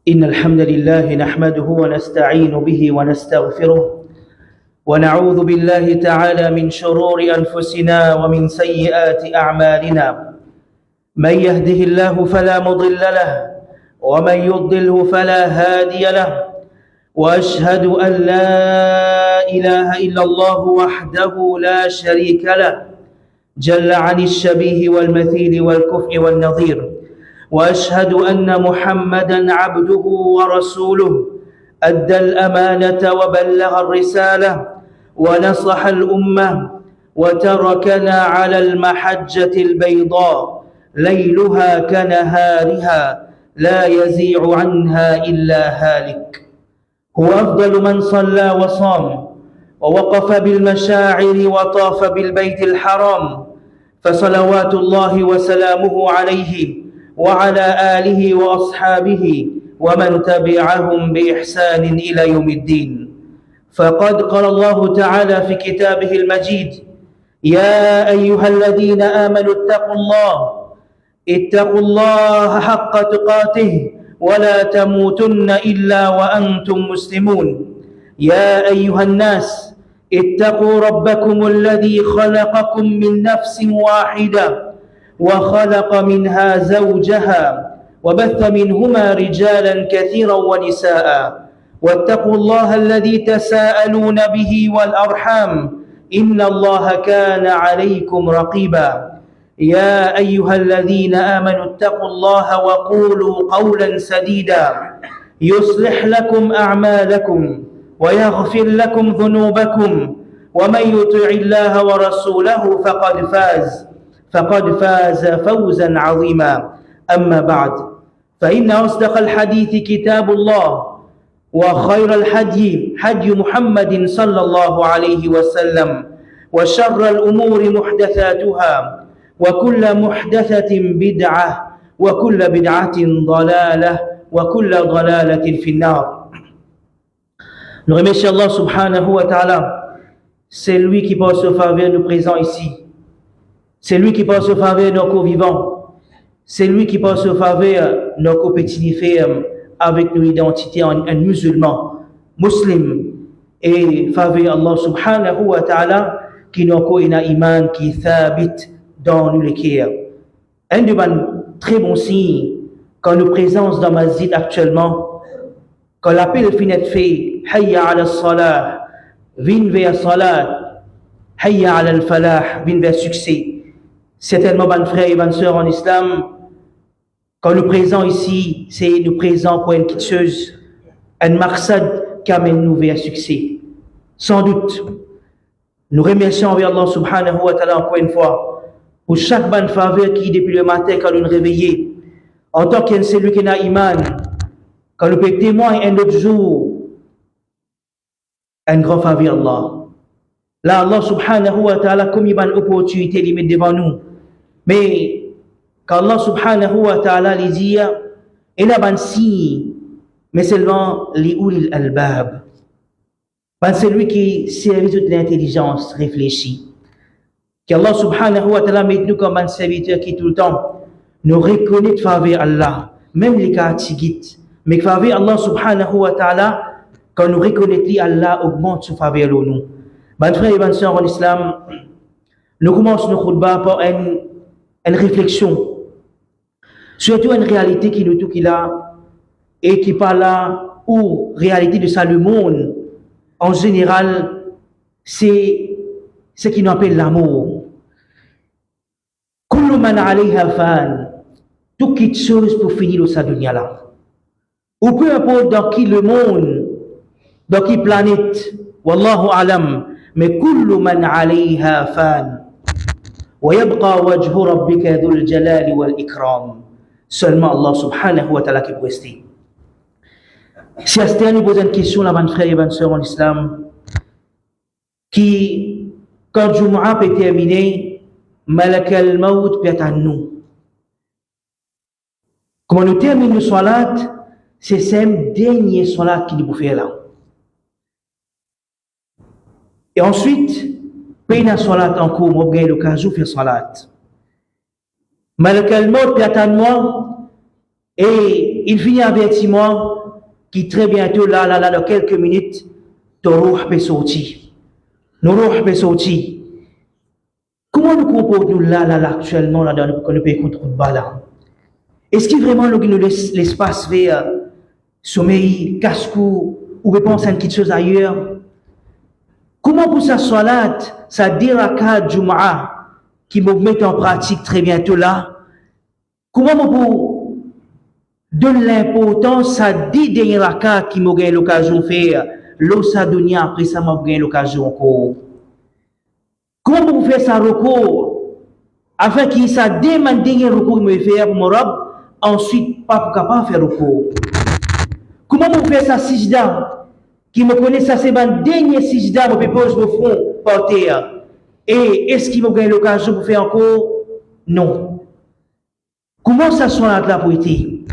إن الحمد لله نحمده ونستعين به ونستغفره ونعوذ بالله تعالى من شرور أنفسنا ومن سيئات أعمالنا. من يهده الله فلا مضل له ومن يضلله فلا هادي له، وأشهد أن لا إله إلا الله وحده لا شريك له جل عن الشبيه والمثيل والكفء والنظير، وأشهد أن محمدًا عبده ورسوله أدى الأمانة وبلغ الرسالة ونصح الأمة وتركنا على المحجة البيضاء ليلها كنهارها لا يزيغ عنها إلا هالك. هو أفضل من صلى وصام ووقف بالمشاعر وطاف بالبيت الحرام، فصلوات الله وسلامه عليه وعلى آله وأصحابه ومن تبعهم بإحسان إلى يوم الدين. فقد قال الله تعالى في كتابه المجيد: يا أيها الذين آمنوا اتقوا الله حق تقاته ولا تموتن إلا وأنتم مسلمون. يا أيها الناس اتقوا ربكم الذي خلقكم من نفس واحدة وخلق منها زوجها وبث منهما رجالا كثيرا ونساء، واتقوا الله الذي تساءلون به والأرحام إن الله كان عليكم رقيبا. يا أيها الذين آمنوا اتقوا الله وقولوا قولا سديدا يصلح لكم أعمالكم ويغفر لكم ذنوبكم، ومن يطع الله ورسوله فقد فاز فوزا عظيما. أما بعد، فإن أصدق الحديث كتاب الله، وخير الهدي هدي محمد صلى الله عليه وسلم، وشر الأمور محدثاتها، وكل محدثة بدعة، وكل بدعة ضلالة، وكل ضلالة في النار. Nous remercions Allah subhanahu wa ta'ala. C'est lui qui porte ce faveur nous présents ici. C'est lui qui porte ce faveur nos co-vivants. C'est lui qui porte ce faveur nos co-petits avec nos identités en musulmans, musulmans. Et faveur Allah subhanahu wa ta'ala qui nous co ina iman qui thabit dans nous le cœur. Un de mes très bons signes quand nous présence dans Masjid actuellement, quand l'appel finit fait Hayya ala salah, vin vers salat, Hayya ala al-falah, vin vers succès. Certainement, mes frères et mes sœurs en islam, quand nous présents ici, c'est nous présents pour une quitteuse, un maqsad qui amène nous vers succès. Sans doute, nous remercions envers Allah subhanahu wa ta'ala encore une fois pour chaque bonne faveur qui, depuis le matin, quand nous nous réveillons, en tant qu'un celui qui n'a iman, quand nous pouvons témoigner un autre jour, un grand faveur Allah. Là, Allah subhanahu wa ta'ala, comme il y a une opportunité, il met devant nous. Mais, quand Allah subhanahu wa ta'ala lui dit, il y a un signe, mais seulement les ulil albab. C'est lui qui servit toute l'intelligence réfléchie. Qu'Allah subhanahu wa ta'ala met nous comme un serviteur qui tout le temps nous reconnaît faveur Allah, même les cas tigit. Mais faveur Allah subhanahu wa ta'ala, quand nous reconnaissons Allah, augmente ce faveur en nous. Mes frères et mes sœurs en islam, nous commençons nos khutbah par une réflexion, surtout une réalité qui nous touche là, et qui parle là, ou réalité de ça, le monde, en général, c'est ce qui nous appelle l'amour. Kullu man alayha fan, toute chose pour finir dans sa dunya là. Ou peu importe dans qui le monde, dans qui planète, wallahu alam, mais kullu man alayha fan. Wa yabqa wajhu rabbika dhul jalali wal ikram. Seulement Allah subhanahu wa ta'ala qui peut rester. Si Astéa nous pose une question là, mes frères et mes sœurs en islam, qui, quand Jumu'ah peut terminer, Malak al-Maut peut être à nous. Comment nous terminons le salat, c'est ce dernier salat qui nous fait là. Et ensuite, peine à salat en cours, on gagne l'occasion de faire salat. Malak al-Maut peut être à nous, et il finit avertissement qui très bientôt, là, dans quelques minutes, ton ruh peut sortir. Nos ruh peut sortir. Comment nous comportons là, actuellement, là, dans le pays contre le bas, là? Est-ce qu'il vraiment nous laisse l'espace vers sommeil, casse-cou, ou penser à quelque chose ailleurs? Comment pour sa salat, sa diraka Jum'a, qui me met en pratique très bientôt là, comment pour donner l'importance à 10 derniers rakats qui m'ont gagné l'occasion de faire, l'osa dunya après ça m'a gagné l'occasion encore? Comment pour faire ça recours, afin qu'il ça demande dernier recours me faire pour mon robe, ensuite pas capable de faire recours? Comment pour faire ça sijda? Qui me connaît ça, c'est ma dernière sijda, je me pose au front par terre. Et est-ce qu'il m'a gagné l'occasion pour faire encore? Non. Comment ça soit là pour été?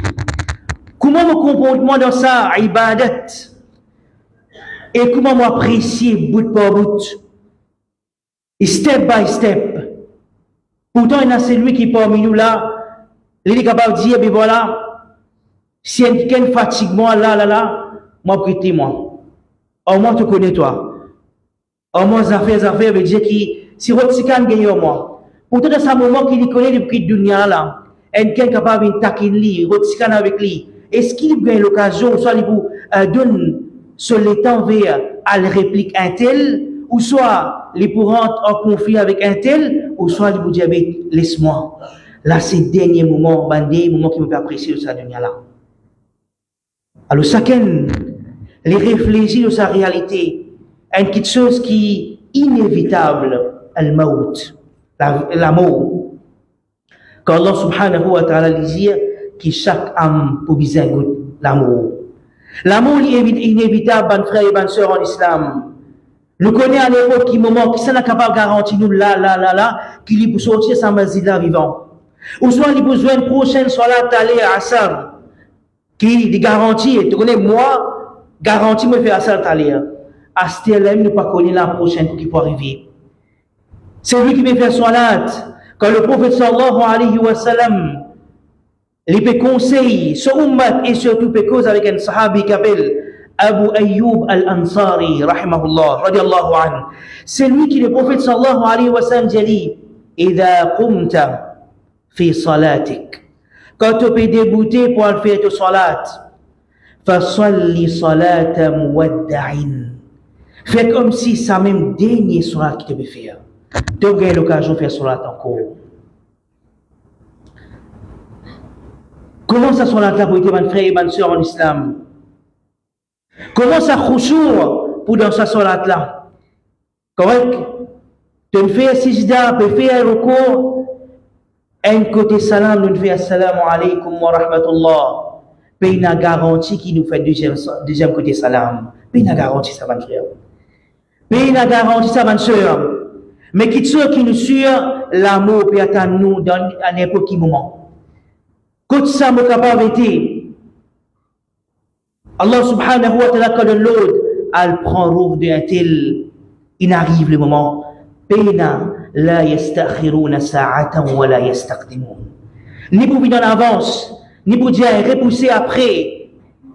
Comment me comportement dans ça, ibadat? Et comment m'apprécier bout par bout? Et step by step. Pourtant, il y a celui qui parmi nous là, il est capable de dire, ben voilà, si il y a quelqu'un fatigue moi, là, moi prêtez moi. Au moins, tu connais toi. Au moins, affaires, veut dire qui, si Rotsikan gagne au moins. Pourtant, dans ce moment qu'il connaît le prix de dunya là, quelqu'un capable de taquiner, Rotsikan avec lui, est-ce qu'il gagne l'occasion, soit il vous donne sur le temps vers à la réplique un tel, ou soit il pour rentrer en conflit avec un tel, ou soit il vous dit, laisse-moi. Là, c'est le dernier moment, des moments qui me fait apprécier de sa dunya là. Alors, chacun, les réfléchir de sa réalité, une petite chose qui est inévitable, al-maut, la mort. Quand Allah subhanahu wa ta'ala dit que chaque âme peut bien goûter l'amour. L'amour est inévitable, ban frère et ban sœur en islam. Nous connaissons à l'époque qui moment qui s'en est capable de garantir nous là, qu'il est pour sortir sa mazida vivant. Ou soit il a besoin de prochaine salat aller à Assam, qui est garantie, tu connais moi, garantie me faire ça aller. Astelem ne pas connaître la prochaine qui peut arriver. C'est lui qui me fait salat. Quand le prophète sallallahu alayhi wa sallam, il peut conseiller ce ummat et surtout peut cause avec un sahabi qui s'appelle Abu Ayyub al-Ansari, rahimahullah, radiallahu anhu. C'est lui qui le prophète sallallahu alayhi wa sallam dit, Idha qumta fi salatik. Quand tu peux débouter pour faire ta salat, fasalli salata muwadda'in. Fais comme si ça même dernier salat qui te peut faire. Tu as eu l'occasion de faire salat encore. Comment ça salat là pour être mon frère et ma soeur en islam? Comment ça khushu' pour dans sa salat là? Correct? Tu fais sijda, tu fais un recours. Un côté salam, nous fait assalamu alaikum wa rahmatullah. Puis il a garanti qu'il nous fait deuxième côté salam. Puis il a garanti ça, mon frère. Puis il a garanti ça, ma soeur. Mais qui nous suit, l'amour peut attendre nous à n'importe quel moment. Quand ça me capable d'être, Allah subhanahu wa ta'ala, quand l'autre, elle prend roue d'un tel, il arrive le moment. Pena la yastakhiruna sa'atan wa la yastaqdimun. Ni pour venir en avance, ni pour dire repousser après.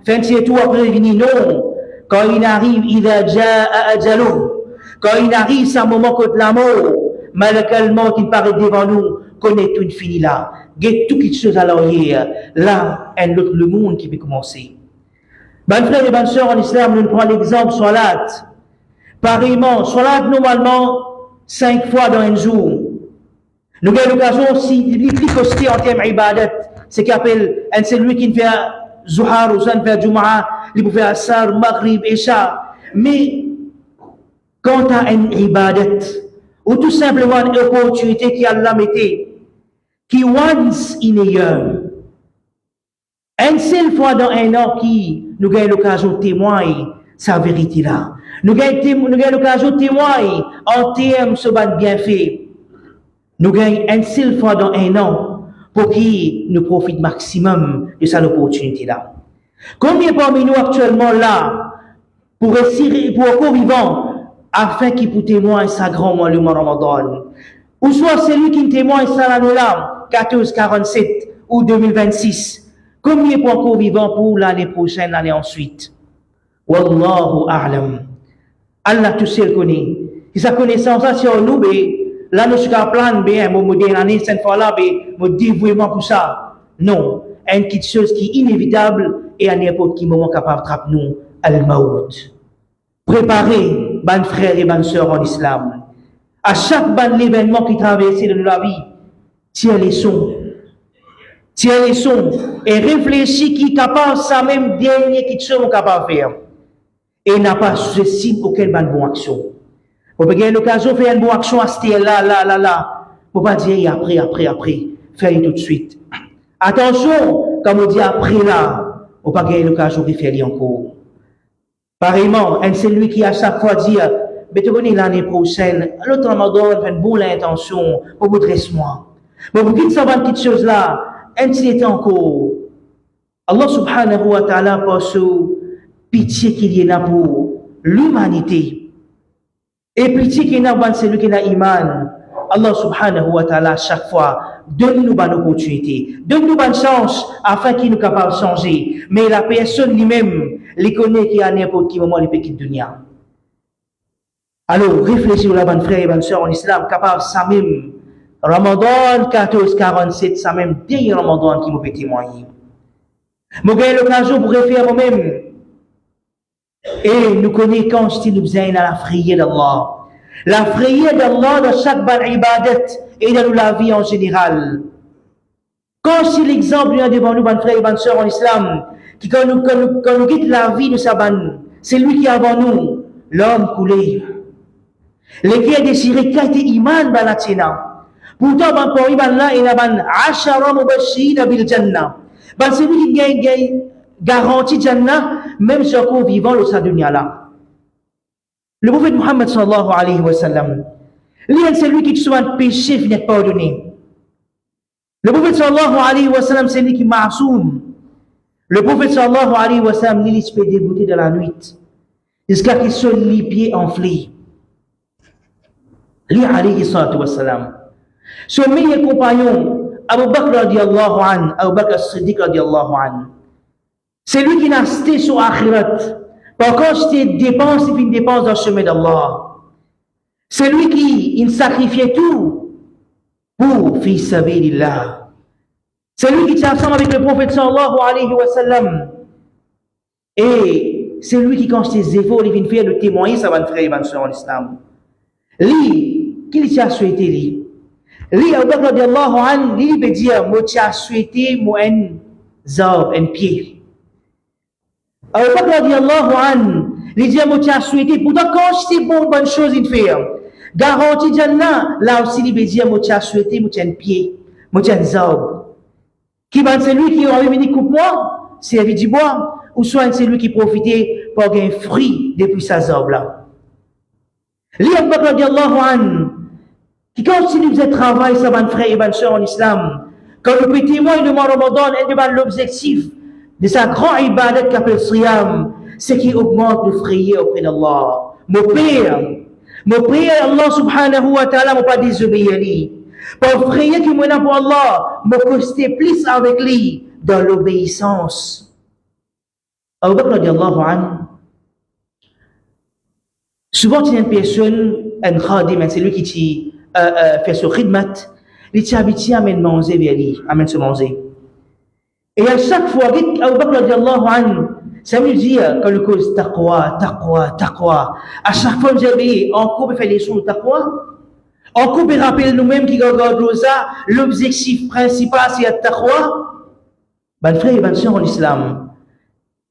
Fin de tout après venir, non. Quand il arrive, idha ja'a ajaluh. Quand il arrive, c'est un moment contre la mort. Malakalement, il paraît devant nous, connaît tout fini là. Get tout quelque chose à l'arrière. Là, le monde qui peut commencer. Ben frère et ben sœur en islam, nous prenons l'exemple salat. Pareillement, salat normalement 5 fois dans un jour. Nous avons l'occasion aussi de plus coster en termes d'ibadat. C'est qu'il appelle un celui qui fait Zuhar ou ça fait Jum'a, il peut faire Asar, Maghrib, Isha. Mais quand tu as une ibadat, ou tout simplement une opportunité qui Allah mettait, qui once in a year, une seule fois dans un an qui nous avons l'occasion de témoigner sa vérité là. Nous avons l'occasion de témoigner en termes de ce bienfait. Nous avons une seule fois dans un an pour qui nous profite maximum de cette opportunité là. Combien parmi nous actuellement là pour encore vivant afin qu'il puisse témoigner sa grand mois le mois Ramadan? Ou soit celui qui témoigne ça l'année là, 1447 ou 2026. Combien pour encore vivant pour l'année prochaine, l'année ensuite? Wallahu a'lam. Allah tout seul connaît. Si sa connaissance sur nous, là nous sommes plan bien, mon dernier cette fois-là, mon dévouement pour ça. Non, une petite chose qui est inévitable et à n'importe quel moment capable de trapper nous, al-maout. Préparez, ban frères et ban sœurs en islam. À chaque ban événement qui traverse dans la vie, tiens les sons. Tiens les sons et réfléchis qui est capable, ça même dernier qui sont capable de faire. Et n'a pas ceci auquel ban bonne action. Vous pouvez avoir l'occasion de faire une bonne action à ce là. Vous ne pouvez pas dire après. Faites tout de suite. Attention, comme on dit après là, vous ne pouvez pas avoir l'occasion de faire encore. Pareillement, c'est lui qui à chaque fois dit, mais tu connais l'année prochaine, l'autre Ramadan fait une bonne intention pour vous dresser moi. Mais vous quittez ça, petite chose là, s'il était encore. Allah subhanahu wa ta'ala pense pitié qu'il y a pour l'humanité. Et pitié qu'il y a pour celui qui a iman. Allah subhanahu wa ta'ala chaque fois donne-nous une opportunité, donne-nous une chance afin qu'il nous capable de changer. Mais la personne lui-même, les connaît qui a n'importe quel moment les petits dunya. Alors réfléchissez la bonne frère et bonne sœur en islam, capable ça même. Ramadan 1447, ça même dernier Ramadan qui m'a fait témoigner. Je j'ai l'occasion pour refaire moi-même. Et nous connaissons quand je nous besoin à la prière d'Allah. La prière d'Allah dans chaque bonne ibadat et dans la vie en général. Quand c'est l'exemple il y a devant nous, bonne frère et bonne sœur en islam, qui quand nous quitte la vie de Saban, c'est lui qui est avant nous, l'homme coulé. Les qui a désiré quitter iman balatina. Pourtant, ban pour iman là, il y a ban ashara mubashirina bil jannah. Ban c'est lui qui gagne garantie jannah, même si on vivant le sa dunya là. Le prophète Muhammad sallallahu alayhi wa sallam, c'est lui qui souvent péché finit pardonné. Le prophète sallallahu alayhi wa sallam, c'est lui qui ma'soum. Le prophète sallallahu alayhi wa sallam, il se fait dégoûter de la nuit, jusqu'à qu'il soit les pieds enflés. Lui alayhi salatu wa sallam. Son meilleur compagnon, Abu Bakr radiallahu an, Abu Bakr as-Siddiq radiallahu an, c'est lui qui n'a cité sur akhirat. Par contre, c'était une dépense dans le chemin d'Allah. C'est lui qui il sacrifiait tout pour fi sabilillah. C'est lui qui était ensemble avec le prophète sallallahu alayhi wa sallam. Et c'est lui qui, quand ses efforts, il vient faire le témoigner, ça va frère et ma soeur en islam. Lui, qu'il a souhaité, lui, Abu Bakr radiallahu anhu, lui, veut dire, moi, tu as souhaité, moi, un pied. Abu Bakr radiallahu anhu, lui dit, moi, tu as souhaité, pourtant, quand c'est bonne chose, il fait. Garantie Jannah, là aussi, il veut dire, moi, tu as souhaité, moi, tu as un pied, moi, tu as un zab. Qui va c'est lui qui aurait venu coupe-moi, servi du bois, ou soit c'est lui qui profitait pour gagner un fruit depuis sa zab là. Lui, Abu Bakr radiallahu anhu, qui continue de travailler, ça va frère et bonne sœur en islam. Quand le petit témoin de Ramadan, il demande l'objectif de sa grande ibadat qu'appelle Siyam, c'est qu'il augmente le frayeur auprès d'Allah. Mon père, Allah subhanahu wa ta'ala m'a pas désobéi à lui. Pour frayeur qui m'a pour Allah, m'a costé plus avec lui dans l'obéissance. Abu Bakr radiallahu anhu, souvent, il y a une personne, un khadim, c'est lui qui fait ce khidmat, il est habitué à amener manger vers lui, amène se manger. Et à chaque fois, Abu Bakr radiallahu anhu, ça veut dire que le cause taqwa. À chaque fois, nous avons encore fait les choses de taqwa. Encore rappeler nous-mêmes qui regardons ça, l'objectif principal, c'est la taqwa. Ben frère et ben sœur en islam,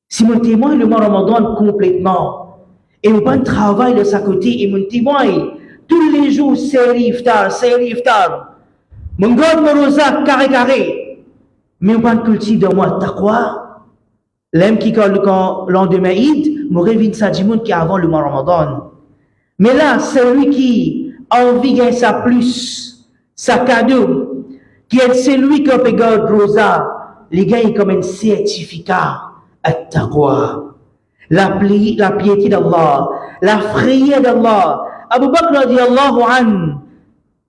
si mon témoin le mois Ramadan complètement, et mon bon travail de sa côté, et mon témoin, tous les jours, c'est l'iftar. Mon garde mon rosa carré. Mais on pas cultive de moi taqwa. L'homme qui quand lendemain Eid, me réveille ça du monde qui avant le mois Ramadan. Mais là, c'est lui qui a envie de gagner ça plus, sa cadeau, qui est celui qui peut garder rosa, les gagne comme un certificat à taqwa. La piété d'Allah, la frayeur d'Allah. Abu Bakr radiallahu anhu,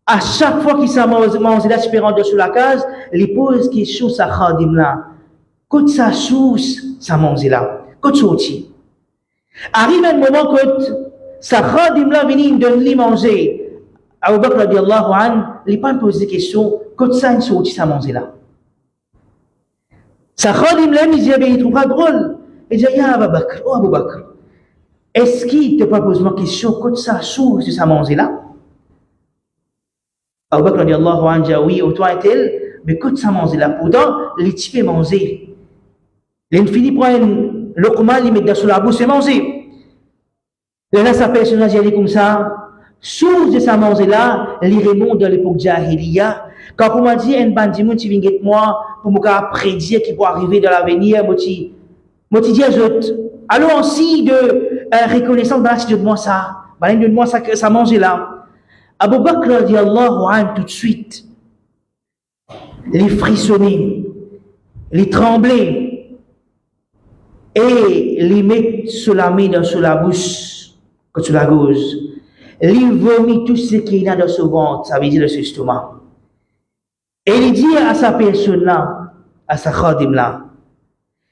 à chaque fois qu'il s'est mangé l'espérance sur la case, il pose question à Khadim là. quand ça source, ça mange là, quand sorti. Arrive un moment que sa khadim là vient de lui manger. Abu Bakr radiallahu anhu, il pas posé des questions, quand ça sorti, ça mange là. Sa khadim là, il trouve pas drôle. Il dit, ya Abu Bakr, oh Abu Bakr, est-ce qu'il te pas posé ma question, quand ça source, ça mange là? Abu Bakr radiallahu anhu dit, oui, au toi est-elle, mais quand ça mange là, pourtant, les types manger. Il finit par un loqma, il met sur la bouche et manger. Et là, sa personnage, elle est comme ça. Source de sa manger là, il remonte dans l'époque Jahiliya. Quand on m'a dit, un bandit, qui vient avec moi, pour me prédire qui pourrait arriver dans l'avenir, moi, je dis aux autres, allons aussi de reconnaissance, de moi ça. De moi ça mange là. Abu Bakr radiallahu anhu, tout de suite, les frissonner, les trembler, et les mettre sur la main, sur la bouche, sur la gauche. Les vomit tout ce qu'il y a dans son ventre, ça veut dire le estomac. Et il dit à sa personne là, à sa khadim là,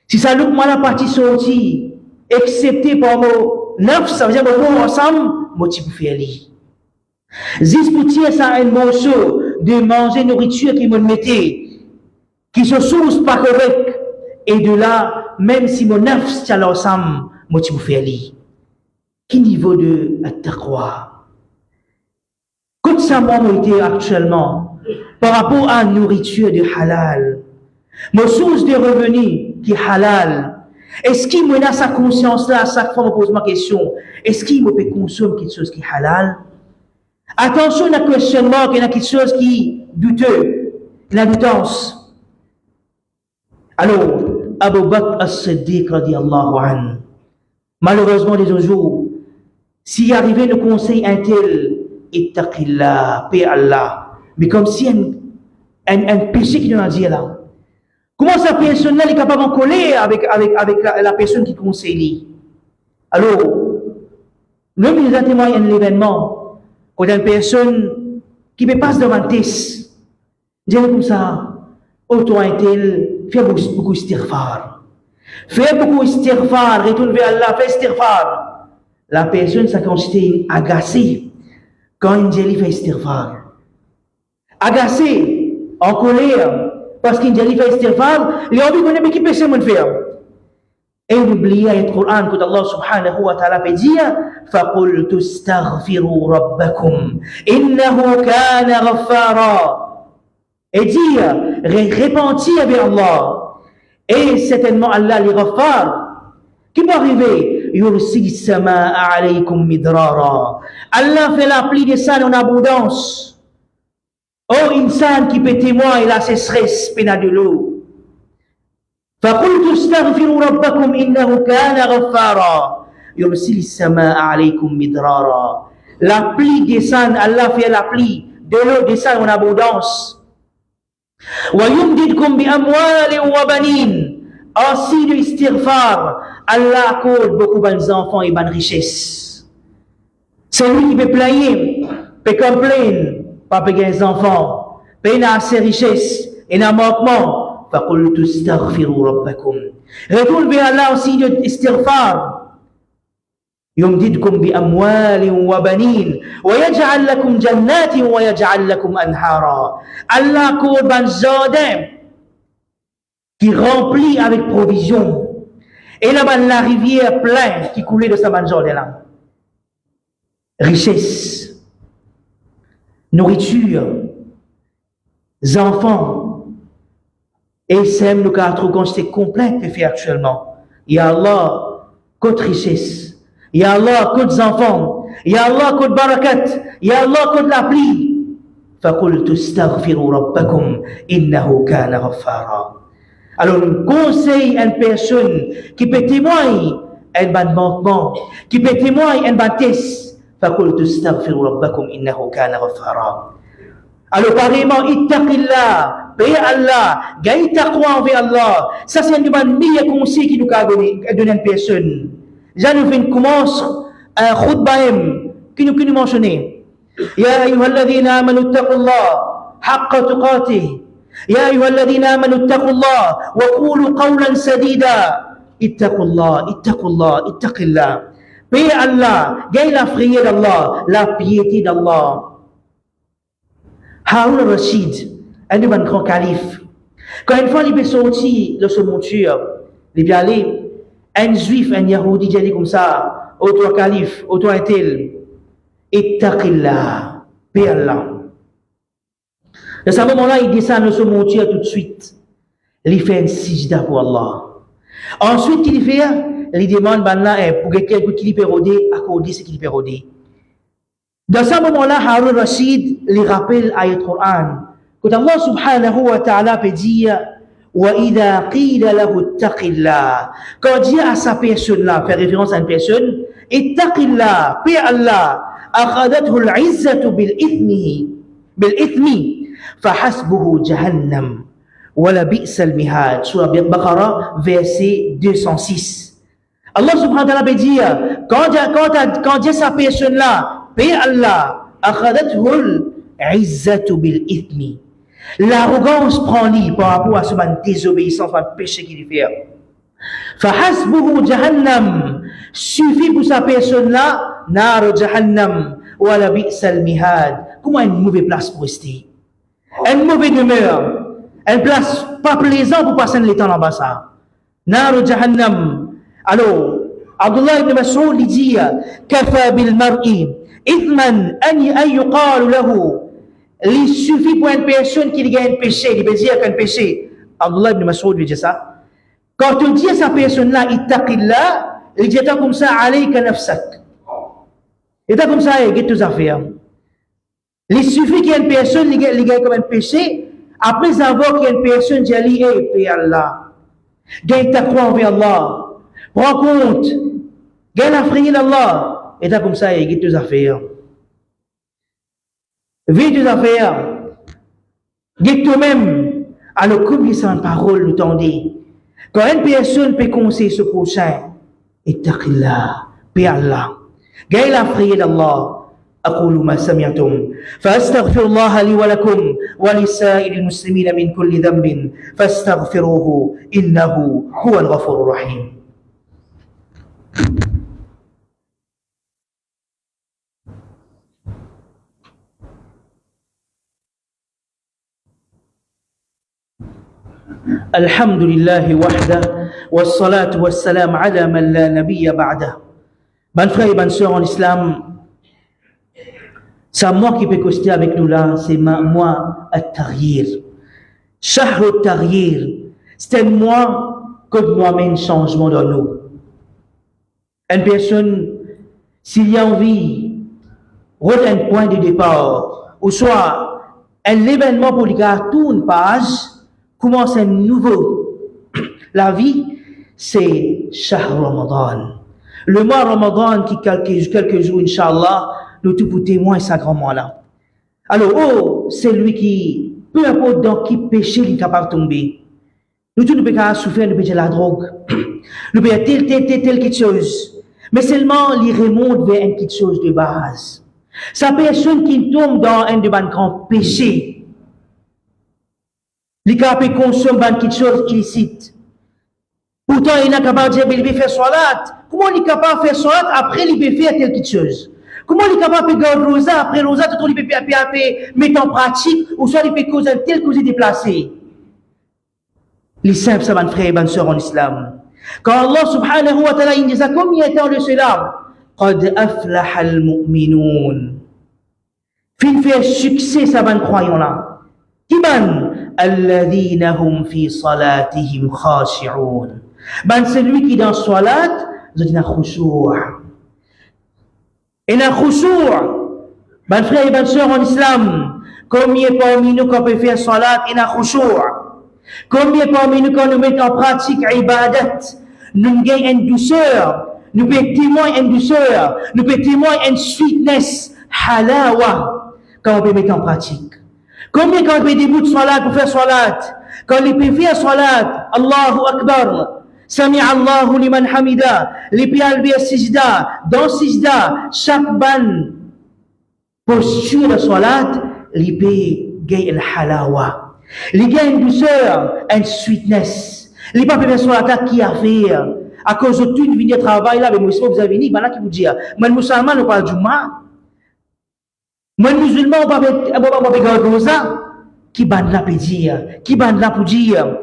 si ça look mal la partie sortie, excepté par mot neuf, ça veut dire que nous ensemble, moi tu peux faire li. Disputer ça un morceau de manger nourriture qui me mettait, qui se source pas correct, et de là, même si mon neuf tient ensemble, moi tu peux faire li. Quel niveau de taqwa? Quand ça m'a été actuellement, par rapport à la nourriture de halal, ma source de revenus qui est halal, est-ce qu'il me a sa conscience là à chaque fois que je pose ma question? Est-ce qu'il me peut consommer quelque chose qui est halal? Attention à questionnement, qu'il y a quelque chose qui est douteux, la doutance. Alors, Abu Bakr as-Siddiq radiallahu anhu, malheureusement des jours, s'il arrivait le conseil un tel, ittaqillah, paix Allah, mais comme si un péché qui nous a dit là. Comment cette personne-là est capable de coller avec la personne qui conseille? Alors, l'homme nous a témoigné un événement, quand une personne qui me passe devant test, dit comme ça, autant est-elle, fait beaucoup istighfar. Fait beaucoup istighfar, retourne vers Allah, fait istighfar. La personne s'est considérée agacée quand il dit fait istighfar. Agacé, en colère, parce qu'il dit fait istighfar, il a envie de connaître qui peut se faire. Et il oublie le Coran que Allah subhanahu wa ta'ala peut dire فَقُلْتُ اسْتَغْفِرُوا رَبَّكُمْ إِنَّهُ كَانَ غَفَّارًا. Et dire, repentir avec Allah. Et certainement Allah les ghaffar. Qui peut arriver? يُرْسِلِ السَّمَاءَ عَلَيْكُمْ مِدْرَارًا. Allah fait la pluie des salles en abondance. Oh, insan qui peut témoigner la sécheresse, péna de l'eau. فَقُلْتُ اسْتَغْفِرُوا رَبَّكُمْ إِنَّهُ كَانَ غَفَّارًا يُرْسِلِ السَّمَاءَ عَلَيْكُمْ مِدْرَارًا. La pluie descend, Allah fait la pluie, de l'eau descend en abondance. وَيُمْدِدْكُمْ بِأَمْوَالٍ وَبَنِينَ. Ainsi de istighfar, Allah accorde beaucoup d'enfants et bonnes richesses. Celui qui peut plaindre, peut complaindre, pas payer des enfants, peut avoir ses richesses et un manquement. فَقُلْتُ اسْتَغْفِرُوا رَبَّكُمْ. Retourne vers Allah aussi de istighfar. يُمْدِدْكُمْ بِأَمْوَالٍ وَبَنِينَ وَيَجْعَلْ لَكُمْ جَنَّاتٍ وَيَجْعَلْ لَكُمْ أَنْهَارًا. Allah accorde un jardin qui remplit avec provision. Et là-bas, la rivière pleine qui coulait de ce jardin-là. Richesse, nourriture, enfants. Et c'est le cadre quand c'est complet que fait actuellement. Ya Allah, côte richesse. Ya Allah, côte enfants. Ya Allah, côte barakat. Ya Allah, côte la pluie. فَقُلْتُ اسْتَغْفِرُوا رَبَّكُمْ إِنَّهُ كَانَ غَفَّارًا. Alors, on conseille à une personne qui peut témoigner un bon manquement, qui peut témoigner un bon test. فَقُلْتُ اسْتَغْفِرُوا رَبَّكُمْ إِنَّهُ كَانَ غَفَّارًا. Alors, pareillement, ittaqillah, paix Allah, gagne taqwa envers Allah. Ça, c'est un des meilleurs conseils qui nous a donné à une personne. Déjà, nous commence un khutbah qui nous mentionne. Ya ayyuhalladhina amanu ittaqullah haqqa tuqatih يا أيها الذين آمنوا اتقوا الله وقولوا قولا سديدا اتقوا الله اتقوا الله اتق الله. Paix Allah, gagne la prière d'Allah, la piété d'Allah. Harun al-Rashid, un des grands califes, quand une fois il est sorti de son monture, il est allé, un juif, un yahoudi, il dit comme ça, ô toi calife, ô toi tel, ittaqillah, paix Allah. À ce moment-là, il descend de son monture tout de suite. Il fait un sijda pour Allah. Ensuite, qu'il fait, il demande maintenant pour quelqu'un qui peut roder, accorder ce qu'il peut roder. Dans ce moment-là, Harun Rashid lui rappelle l'ayat Coran. Quand Allah subhanahu wa ta'ala peut dire وَإِذَا قِيلَ لَهُ اتَّقِ اللَّهِ. Quand Dieu à sa personne-là, fait référence à une personne, اتَّقِ اللَّهِ, paix Allah, أَخَذَتْهُ الْعِزَّةُ بِالْإِثْمِ فَحَسْبُهُ جَهَنَّمْ وَلَبِئْسَ الْمِهَادُ. Surah Baqarah, verset 206. Allah subhanahu wa ta'ala peut dire, quand Dieu sa personne-là, paix Allah, أَخَذَتْهُ الْعِزَّةُ بِالْإِثْمِ. L'arrogance prend lit par rapport à ce désobéissance, ce péché qu'il fait. فَحَسْبُهُ جَهَنَّمْ. Suffit pour sa personne-là, نَارُ جَهَنَّمْ وَلَبِئْسَ الْمِهَادُ. Comment une mauvaise place pour rester? Une mauvaise demeure. Une place pas plaisante pour passer le temps là-bas ça. نَارُ جَهَنَّمْ. Alors, Abdullah ibn Mas'ud dit كَفَى بِالْمَرْءِ إِثْمًا أَنْ يُقَالُ لَهُ. Il suffit pour une personne qui a un péché, il veut dire qu'un péché. Abdullah ibn Mas'ud veut dire ça. Quand tu dis à sa personne-là, ittaqillah, il dit comme ça, alayka nafsak. Il dit comme ça, il dit tes affaires. Il suffit qu'il y ait une personne qui a comme un péché, après avoir qu'il y ait une personne qui a dit, paix Allah. Gagne ta croix envers Allah. Prends compte. Gagne la prière d'Allah. Il dit comme ça, il dit tes affaires. Vis tes affaires. Dis toi-même. Alors, combien ça une parole nous tendez? Quand une personne peut conseiller ce prochain, ittaqillah, paix Allah. Gagne la prière d'Allah. أقول ما سمعتم فأستغفر الله لي ولكم ولسائر المسلمين من كل ذنب فاستغفروه إنه هو الغفور الرحيم. الحمد لله وحده والصلاة والسلام على من لا نبي بعده. Bonnes frères et bonnes sœurs en islam, c'est moi qui peux causer avec nous là, c'est moi At-Taghir. Shahr At-Taghir, c'est un mois que nous amène changement dans nous. Une personne, s'il y a envie, retient un point de départ, ou soit un événement pour lui tourne une page, commence un nouveau. La vie, c'est Shahr Ramadan. Le mois Ramadan qui quelques jours, Inch'Allah, nous tous pour témoin ça grand mois là. Alors, c'est lui qui, peu importe dans qui péché il est capable de tomber. Nous tous nous pouvons souffrir, nous pouvons la drogue. Nous pouvons telle quelque chose. Mais seulement, il remonte vers une petite chose de base. Sa personne qui tombe dans un de mes grands péchés, il est capable de consommer une petite chose illicite. Pourtant, il n'est capable de dire, il veut faire salat. Comment il est capable de faire salat après il veut faire telle petite chose? Comment il est capable de garder rosa après rosa, tout le monde peut mettre en pratique, ou soit il peut causer un tel cause déplacé? Les simples, ça va frère et bonne sœur en islam. Quand Allah subhanahu wa ta'ala, il dit ça, combien de temps de cela? قَدْ أَفْلَحَ الْمُؤْمِنُونَ. Fin fait succès, ça va croyant là. Qui ban? الَّذِينَ هُمْ فِي صَلَاتِهِمْ خَاشِعُونَ. Ben, c'est lui qui dans salat, vous êtes dans khushu'. Et dans khushu', ben frère et ben sœur en islam, combien parmi nous qu'on peut faire salat et dans khushu'? Combien parmi nous qu'on nous met en pratique ibadat, nous gagnons une douceur, nous pouvons témoigner une douceur, nous pouvons témoigner une sweetness, halawa, quand on peut mettre en pratique. Combien quand on peut début de salat pour faire salat? Quand on peut faire salat, Allahu Akbar, Sami Allahu liman hamida, les pieds alvés sijda, dans sijda, chaque bonne posture de salat, les pieds gagnent le halawa. Il y a une douceur, une sweetness. Il n'y a pas besoin de l'attaque qui a fait. À cause de tout, une vie de travail là, mais moi, vous avez dit, là qui vous dit, moi, le musulman, on parle du mal. Moi, le musulman, on parle de ça. Qui bande là pour dire, qui bande là pour dire.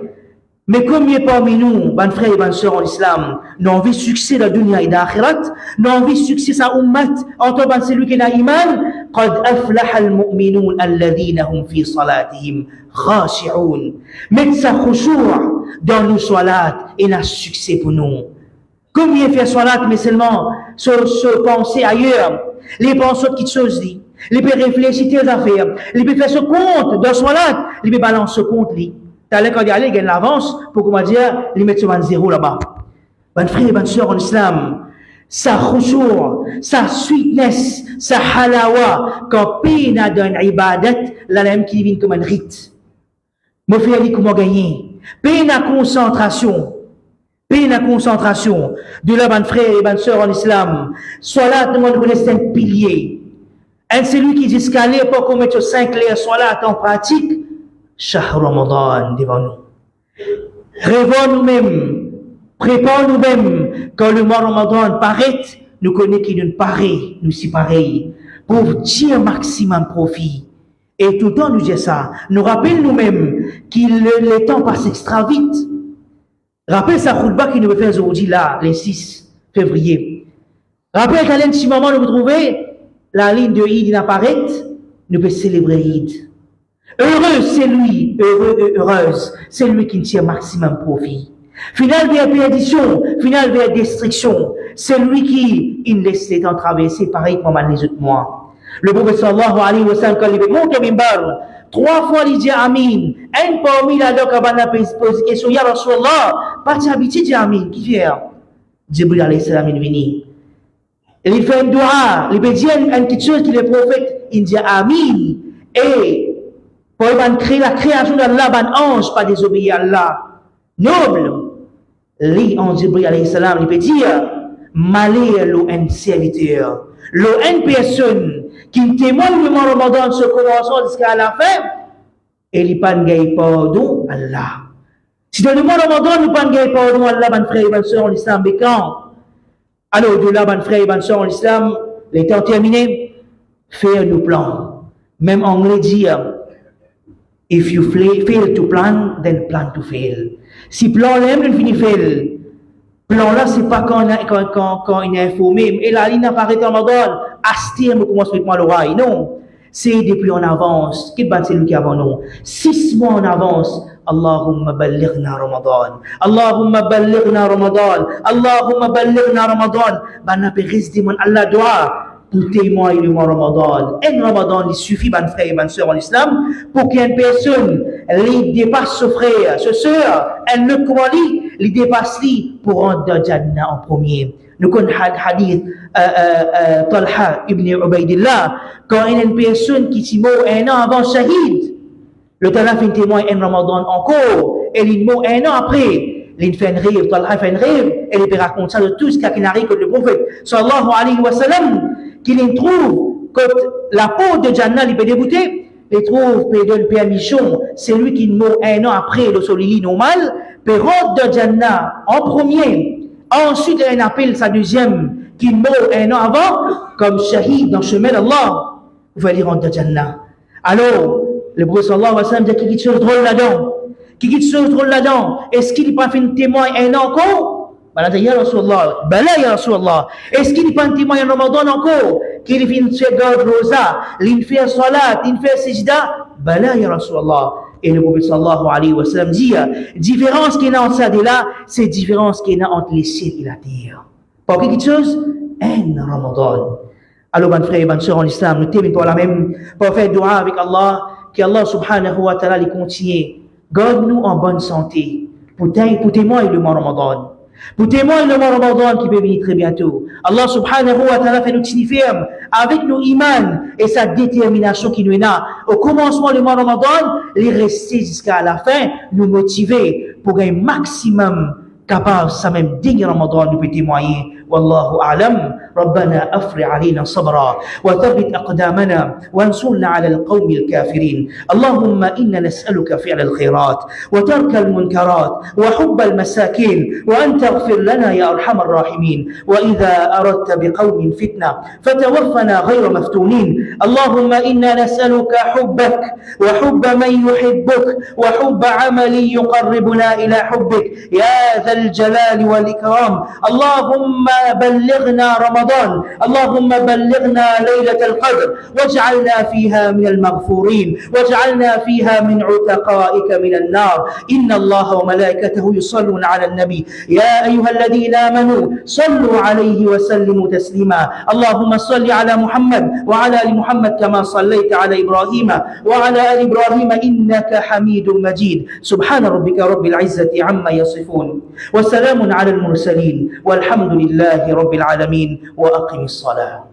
Mais combien parmi nous, ban frères et ban sœurs en islam, n'ont envie de succès dans la dunya et dans l'akhirat, n'ont envie de succès sa ummat, en tant que celui qui n'a iman, قد أفلح المؤمنون الذين هم في صلاتهم خاشعون. Mettre sa khushu' dans nos salats et n'a succès pour nous. Combien fait salat, mais seulement se penser ailleurs, les pensées qui choses dit, les peut réfléchir aux affaires, les peut faire ce compte dans salat, les peut balancer ce compte li. T'as quand il y a il gagne l'avance pour comment dire, les mettre sur zéro là-bas. Bonne frère et bonne sœur en islam, sa khushu', sa sweetness, sa halawa, quand peine a d'un ibadat, la même qui vient comme un rite. Mon frère dit comment gagner. Peine à concentration. Peine à concentration. De là, bonne frère et bonne sœur en islam, salat, nous connaissons un pilier. Un celui qui dit escalier pour qu'on mette 5 clés salat en pratique, Shahr Ramadan devant nous. Rêvons nous-mêmes, préparons nous-mêmes, quand le mois Ramadan paraît, nous connaissons qu'il nous paraît, nous si pareil, pour tirer maximum profit. Et tout le temps nous dit ça, nous rappelons nous-mêmes qu'il le temps passe extra vite. Rappelez sa khutbah qui nous fait aujourd'hui là, le 6 février. Rappelez qu'à l'un de ce moment, nous trouvons la ligne de Eid apparaît, nous pouvons célébrer Eid. Heureux, c'est lui, heureuse, c'est lui qui tire maximum profit. Final vers perdition, final vers destruction, c'est lui qui il laisse les temps traverser pareil comme les autres mois. Le prophète sallallahu alayhi wa sallam, quand il monte au mimbar, 3 fois il dit Amin. Un parmi là, donc, quand on pose question, Ya Rasulallah, pas t'habituer dit Amin. Qui fait? Jibril alayhi salam, il vient. Il fait un dua, il peut dire une petite chose que le prophète, il dit Amin. Et pour créer la création d'Allah, un ange, pas désobéir à Allah. Noble. Lui, en Jibril alayhi salam, il peut dire malheur l'un serviteur, l'un personne qui témoigne du mois Ramadan de ce commencement jusqu'à la fin, et il pas de pardon Allah. Si dans le mois Ramadan, nous pas de pardon Allah, ban frère et ban sœur en islam, mais quand? Alors, de là, ban frère et ban sœur en islam, les temps terminés, faire nos plans. Même anglais dit, if you fail to plan, then plan to fail. Si plan l'aime, il finit fail. Plan là, c'est pas quand il est informé. Et la ligne apparaît en Ramadan, Astir me commence avec moi l'oreille. Non. C'est depuis en avance. Qui bat celui qui avant nous? 6 mois en avance. Allahumma ballighna Ramadan. Allahumma ballighna Ramadan. Allahumma ballighna Ramadan. Ben, après, reste mon Allah doit. Pour témoigner le mois Ramadan. Et Ramadan, il suffit, ban frère et ban sœur en islam, pour qu'une personne, elle dépasse ce frère, ce sœur, elle ne croit lui, il dépasse lui pour rentrer dans Jannah en premier. Nous connaissons hadith Talha ibn Ubaidillah, quand il y a une personne qui s'y mort 1 an avant Shahid, le Talha fait un témoin en Ramadan encore, et il mort 1 an après. Il fait un rêve, Talha fait un rêve, et il raconte ça de tout ce qui n'arrive que le prophète, sallallahu alayhi wa sallam, qu'il trouve que la peau de Jannah, il peut débuter, il trouve, il donne permission, c'est lui qui meurt 1 an après le soleil normal, peut rentrer de Jannah en premier, ensuite il appelle sa deuxième, qui meurt 1 an avant, comme shahid dans le chemin d'Allah, vous allez rentrer de Jannah. Alors, le prophète sallallahu alayhi wa sallam dit qu'il y a quelque chose de drôle là-dedans. Qui dit chose drôle là-dedans? Est-ce qu'il n'est pas fait un témoin 1 an encore? Ben, ya Rasulallah. Ben là, ya Rasulallah. Est-ce qu'il n'est pas un témoin en Ramadan encore? Qu'il fait une garde rosa, il fait salat, il fait sijda? Ben là, ya Rasulallah. Et le prophète sallallahu alayhi wa sallam dit, différence qu'il y a entre ça et là, c'est différence qu'il y a entre les ciels et la terre. Pas quelque chose? Un Ramadan. Alors, ben frère et ben sœur en islam, nous terminons par la même, pour faire dua avec Allah, qu'Allah subhanahu wa ta'ala les continue. Garde-nous en bonne santé pour témoigner le mois Ramadan. Pour témoigner le mois Ramadan qui peut venir très bientôt. Allah subhanahu wa ta'ala fait nous tenir fermes avec nos imans et sa détermination qui nous est là. Au commencement du mois Ramadan, les rester jusqu'à la fin, nous motiver pour un maximum capable, ça même digne Ramadan, nous peut témoigner. والله أعلم. ربنا أفرغ علينا صبرا وثبت أقدامنا وانصرنا على القوم الكافرين. اللهم إنا نسألك فعل الخيرات وترك المنكرات وحب المساكين، وأن تغفر لنا يا أرحم الراحمين. وإذا أردت بقوم فتنة فتوفنا غير مفتونين. اللهم إنا نسألك حبك وحب من يحبك وحب عمل يقربنا إلى حبك يا ذا الجلال والإكرام. اللهم بلغنا رمضان، اللهم بلغنا ليلة القدر، واجعلنا فيها من المغفورين، واجعلنا فيها من عتقائك من النار. إن الله وملائكته يصلون على النبي يا أيها الذين آمنوا صلوا عليه وسلموا تسليما. اللهم صل على محمد وعلى آل محمد كما صليت على إبراهيم وعلى آل إبراهيم إنك حميد مجيد. سبحان ربك رب العزة عما يصفون وسلام على المرسلين والحمد لله رب العالمين. وأقم الصلاة.